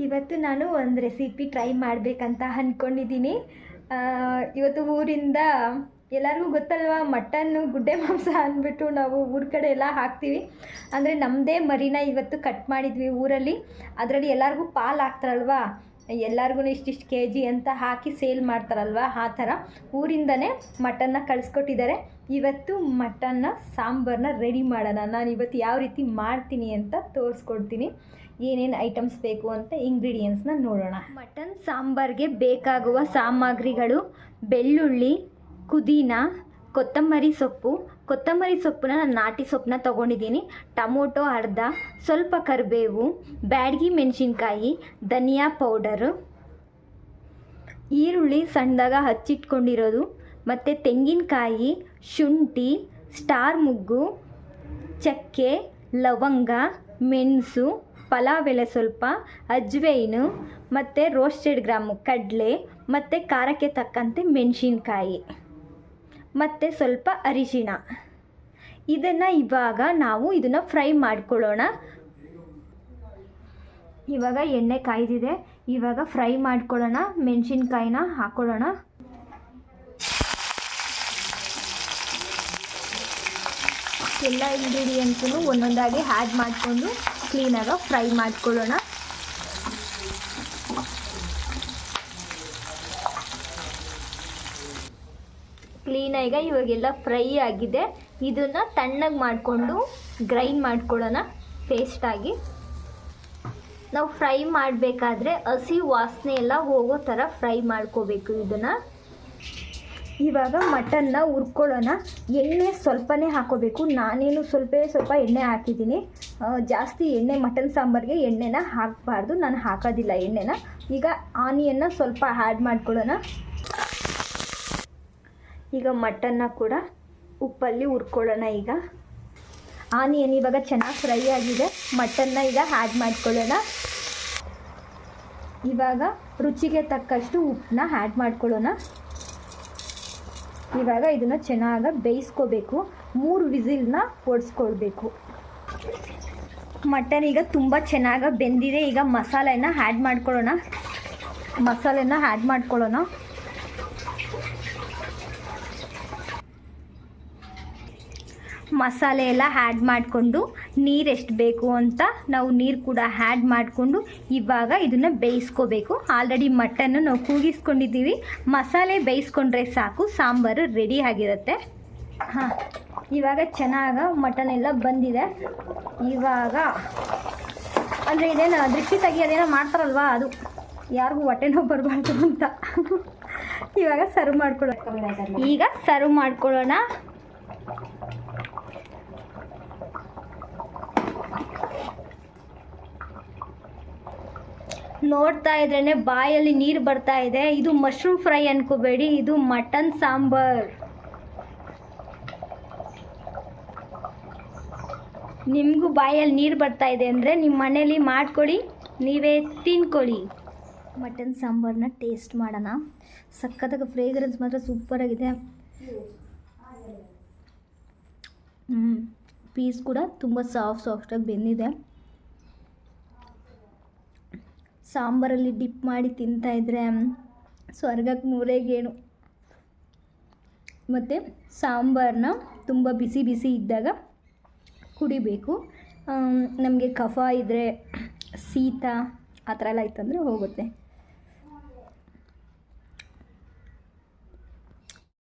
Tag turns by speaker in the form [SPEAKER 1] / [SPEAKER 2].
[SPEAKER 1] ಇವತ್ತು ನಾನು ಒಂದು ರೆಸಿಪಿ ಟ್ರೈ ಮಾಡಬೇಕಂತ ಅಂದ್ಕೊಂಡಿದ್ದೀನಿ. ಇವತ್ತು ಊರಿಂದ ಎಲ್ಲರಿಗೂ ಗೊತ್ತಲ್ವ, ಮಟನ್ನು ಗುಡ್ಡೆ ಮಾಂಸ ಅಂದ್ಬಿಟ್ಟು ನಾವು ಊರ ಕಡೆ ಎಲ್ಲ ಹಾಕ್ತೀವಿ. ಅಂದರೆ ನಮ್ಮದೇ ಮರಿನ ಇವತ್ತು ಕಟ್ ಮಾಡಿದ್ವಿ ಊರಲ್ಲಿ. ಅದರಲ್ಲಿ ಎಲ್ಲರಿಗೂ ಪಾಲು ಹಾಕ್ತಾರಲ್ವ, ಎಲ್ಲರಿಗೂ ಇಷ್ಟಿಷ್ಟು ಕೆ ಜಿ ಅಂತ ಹಾಕಿ ಸೇಲ್ ಮಾಡ್ತಾರಲ್ವ, ಆ ಥರ ಊರಿಂದನೇ ಮಟನ್ನ ಕಳಿಸ್ಕೊಟ್ಟಿದ್ದಾರೆ. ಇವತ್ತು ಮಟನ್ನ ಸಾಂಬಾರನ್ನ ರೆಡಿ ಮಾಡೋಣ. ನಾನು ಇವತ್ತು ಯಾವ ರೀತಿ ಮಾಡ್ತೀನಿ ಅಂತ ತೋರಿಸ್ಕೊಡ್ತೀನಿ. ಏನೇನು ಐಟಮ್ಸ್ ಬೇಕು ಅಂತ ಇಂಗ್ರೀಡಿಯೆಂಟ್ಸ್ನ ನೋಡೋಣ. ಮಟನ್ ಸಾಂಬಾರಿಗೆ ಬೇಕಾಗುವ ಸಾಮಗ್ರಿಗಳು: ಬೆಳ್ಳುಳ್ಳಿ, ಪುದೀನ, ಕೊತ್ತಂಬರಿ ಸೊಪ್ಪನ್ನ ನಾನು ನಾಟಿ ಸೊಪ್ಪನ್ನ ತೊಗೊಂಡಿದ್ದೀನಿ, ಟೊಮೊಟೊ ಅರ್ಧ, ಸ್ವಲ್ಪ ಕರಿಬೇವು, ಬ್ಯಾಡಗಿ ಮೆಣಸಿನ್ಕಾಯಿ, ಧನಿಯಾ ಪೌಡರು, ಈರುಳ್ಳಿ ಸಣ್ಣದಾಗ ಹಚ್ಚಿಟ್ಕೊಂಡಿರೋದು, ಮತ್ತು ತೆಂಗಿನಕಾಯಿ, ಶುಂಠಿ, ಸ್ಟಾರ್ ಮುಗ್ಗು, ಚಕ್ಕೆ, ಲವಂಗ, ಮೆಣಸು, ಪಲಾವ್ ಎಲೆ ಸ್ವಲ್ಪ, ಅಜ್ವೈನು, ಮತ್ತು ರೋಸ್ಟೆಡ್ ಗ್ರಾಮು ಕಡಲೆ, ಮತ್ತು ಖಾರಕ್ಕೆ ತಕ್ಕಂತೆ ಮೆಣಸಿನ್ಕಾಯಿ, ಮತ್ತು ಸ್ವಲ್ಪ ಅರಿಶಿಣ. ಇದನ್ನು ಇವಾಗ ನಾವು ಇದನ್ನು ಫ್ರೈ ಮಾಡ್ಕೊಳ್ಳೋಣ. ಇವಾಗ ಎಣ್ಣೆ ಕಾಯ್ದಿದೆ, ಇವಾಗ ಫ್ರೈ ಮಾಡ್ಕೊಳ್ಳೋಣ. ಮೆಣಸಿನ್ಕಾಯಿನ ಹಾಕ್ಕೊಳ್ಳೋಣ. ಎಲ್ಲ ಇಂಗ್ರೀಡಿಯೆಂಟ್ಸನ್ನು ಒಂದೊಂದಾಗಿ ಆ್ಯಡ್ ಮಾಡಿಕೊಂಡು ಕ್ಲೀನಾಗಿ ಫ್ರೈ ಮಾಡ್ಕೊಳ್ಳೋಣ. ಕ್ಲೀನಾಗ ಇವಾಗೆಲ್ಲ ಫ್ರೈ ಆಗಿದೆ. ಇದನ್ನು ತಣ್ಣಗೆ ಮಾಡಿಕೊಂಡು ಗ್ರೈಂಡ್ ಮಾಡ್ಕೊಳ್ಳೋಣ ಪೇಸ್ಟಾಗಿ. ನಾವು ಫ್ರೈ ಮಾಡಬೇಕಾದ್ರೆ ಹಸಿ ವಾಸನೆ ಎಲ್ಲ ಹೋಗೋ ಥರ ಫ್ರೈ ಮಾಡ್ಕೋಬೇಕು ಇದನ್ನು. ಇವಾಗ ಮಟನ್ನ ಹುರ್ಕೊಳ್ಳೋಣ. ಎಣ್ಣೆ ಸ್ವಲ್ಪನೇ ಹಾಕೋಬೇಕು. ನಾನೇನು ಸ್ವಲ್ಪ ಎಣ್ಣೆ ಹಾಕಿದ್ದೀನಿ. ಜಾಸ್ತಿ ಎಣ್ಣೆ ಮಟನ್ ಸಾಂಬಾರಿಗೆ ಎಣ್ಣೆನ ಹಾಕಬಾರ್ದು, ನಾನು ಹಾಕೋದಿಲ್ಲ ಎಣ್ಣೆನ. ಈಗ ಆನಿಯನ್ನ ಸ್ವಲ್ಪ ಆ್ಯಡ್ ಮಾಡ್ಕೊಳ್ಳೋಣ. ಈಗ ಮಟನ್ನ ಕೂಡ ಉಪ್ಪಲ್ಲಿ ಹುರ್ಕೊಳ್ಳೋಣ. ಈಗ ಆನಿಯನ್ ಇವಾಗ ಚೆನ್ನಾಗಿ ಫ್ರೈ ಆಗಿದೆ. ಮಟನ್ನ ಈಗ ಆ್ಯಡ್ ಮಾಡ್ಕೊಳ್ಳೋಣ. ಇವಾಗ ರುಚಿಗೆ ತಕ್ಕಷ್ಟು ಉಪ್ಪನ್ನ ಆ್ಯಡ್ ಮಾಡ್ಕೊಳ್ಳೋಣ. ಇವಾಗ ಇದನ್ನು ಚೆನ್ನಾಗಿ ಬೇಯಿಸ್ಕೋಬೇಕು. 3 ವಿಸಿಲ್ನ ಹೊಡೆಸ್ಕೊಳ್ಬೇಕು. ಮಟನ್ ಈಗ ತುಂಬ ಚೆನ್ನಾಗಿ ಬೆಂದಿದೆ. ಈಗ ಮಸಾಲೆನ ಆ್ಯಡ್ ಮಾಡ್ಕೊಳ್ಳೋಣ. ಮಸಾಲೆ ಎಲ್ಲ ಆ್ಯಡ್ ಮಾಡಿಕೊಂಡು ನೀರೆಷ್ಟು ಬೇಕು ಅಂತ ನಾವು ನೀರು ಕೂಡ ಆ್ಯಡ್ ಮಾಡಿಕೊಂಡು ಇವಾಗ ಇದನ್ನು ಬೇಯಿಸ್ಕೋಬೇಕು. ಆಲ್ರೆಡಿ ಮಟನ್ನು ನಾವು ಕೂಗಿಸ್ಕೊಂಡಿದ್ದೀವಿ. ಮಸಾಲೆ ಬೇಯಿಸ್ಕೊಂಡ್ರೆ ಸಾಕು, ಸಾಂಬಾರು ರೆಡಿ ಆಗಿರುತ್ತೆ. ಇವಾಗ ಚೆನ್ನಾಗಿ ಮಟನ್ ಎಲ್ಲ ಬಂದಿದೆ. ಇವಾಗ ಅಂದರೆ ಇದೇನು ದೃಷ್ಟಿ ತೆಗಿಯೋದೇನೋ ಮಾಡ್ತಾರಲ್ವ, ಅದು ಯಾರಿಗೂ ಹೊಟ್ಟೆ ನೋವು ಬರಬಾರ್ದು ಅಂತ ಇವಾಗ ಸರ್ವ್ ಮಾಡ್ಕೊಳ್ಳೋಣ. ನೋಡ್ತಾ ಇದ್ರೇ ಬಾಯಲ್ಲಿ ನೀರು ಬರ್ತಾ ಇದೆ. ಇದು ಮಶ್ರೂಮ್ ಫ್ರೈ ಅನ್ಕೋಬೇಡಿ, ಇದು ಮಟನ್ ಸಾಂಬಾರ್. ನಿಮಗೂ ಬಾಯಲ್ಲಿ ನೀರು ಬರ್ತಾ ಇದೆ ಅಂದರೆ ನಿಮ್ಮ ಮನೇಲಿ ಮಾಡ್ಕೊಳ್ಳಿ, ನೀವೇ ತಿನ್ಕೊಳ್ಳಿ. ಮಟನ್ ಸಾಂಬಾರನ್ನ ಟೇಸ್ಟ್ ಮಾಡೋಣ. ಸಕ್ಕತ್ತಾಗಿ ಫ್ರೇಗ್ರೆನ್ಸ್ ಮಾತ್ರ ಸೂಪರಾಗಿದೆ. ಪೀಸ್ ಕೂಡ ತುಂಬ ಸಾಫ್ಟಾಗಿ ಬೆಂದಿದೆ. ಸಾಂಬಾರಲ್ಲಿ ಡಿಪ್ ಮಾಡಿ ತಿಂತಾಯಿದ್ರೆ ಸ್ವರ್ಗಕ್ಕೆ 3 ಗೇಣು. ಮತ್ತು ಸಾಂಬಾರನ್ನ ತುಂಬ ಬಿಸಿ ಇದ್ದಾಗ ಕುಡಿಬೇಕು. ನಮಗೆ ಕಫ ಇದ್ದರೆ, ಶೀತ ಆ ಥರ ಎಲ್ಲ ಇತ್ತಂದರೆ ಹೋಗುತ್ತೆ.